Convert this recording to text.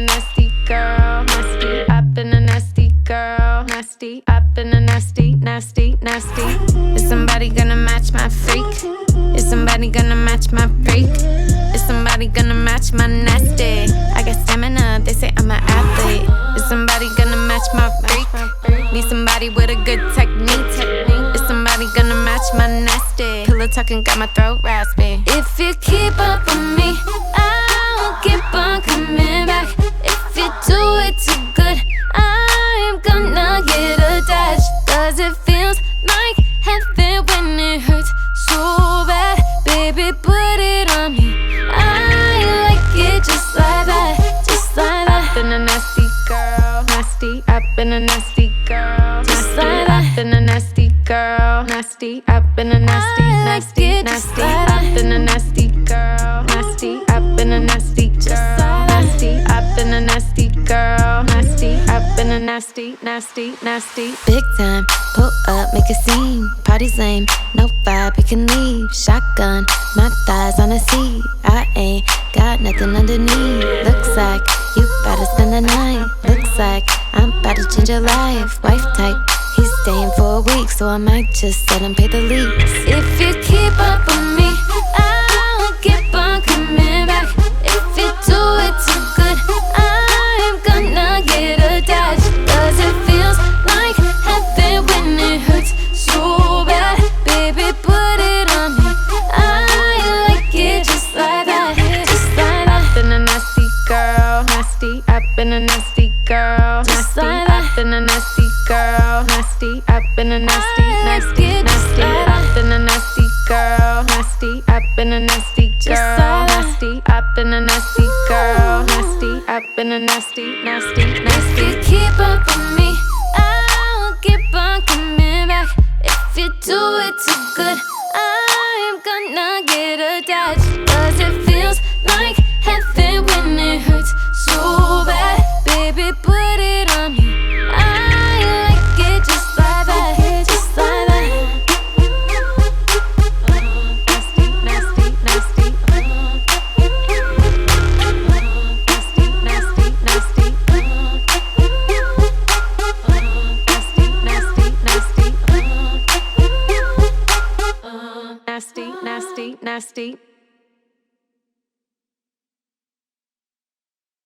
nasty girl, nasty. I've been a nasty girl, nasty. I've been a nasty, nasty, nasty. Is somebody gonna match my freak? Is somebody gonna match my freak? Is somebody gonna match my nasty? I got stamina, they say I'm an athlete. Is somebody gonna match my freak? Need somebody with a good technique. Is somebody gonna match my nasty? Pillow talking got my throat raspy. If you keep up with me, I'll keep on coming back. If you do it too good, I'm gonna get attached. Cause it feels like heaven when it hurts so bad. Baby, put it on me. I like it just like that, just like that. I've been a nasty girl, nasty. I've been a nasty girl, just like that. I've been a nasty girl, nasty. I've been a nasty, nasty, nasty. I've been a nasty girl, nasty. I've been a nasty girl, nasty. I've been a nasty girl, nasty. I've been a nasty, nasty, nasty. Big time, pull up, make a scene. Party's lame, no vibe, you can leave. Shotgun, my thighs on a seat. I ain't got nothing underneath. Looks like you better spend the night. Looks like I'm about to change your life. Wife type, he's staying for a week, so I might just let him pay the lease. If you keep up with me, I'll keep on coming back. If you do it too good, I'm gonna get attached. Cause it feels like heaven when it hurts so bad. Baby, put it on me. I like it just like that, just like that. I've been a nasty girl, nasty. I've been a nasty girl, nasty. I've been a nasty girl, nasty. I've been a nasty, nasty, nasty. I've been a nasty girl, nasty. I've been a nasty girl, nasty. I've been a nasty girl, nasty. I've been a nasty, nasty, nasty. If you keep up with me, I'll keep on coming back. If you do it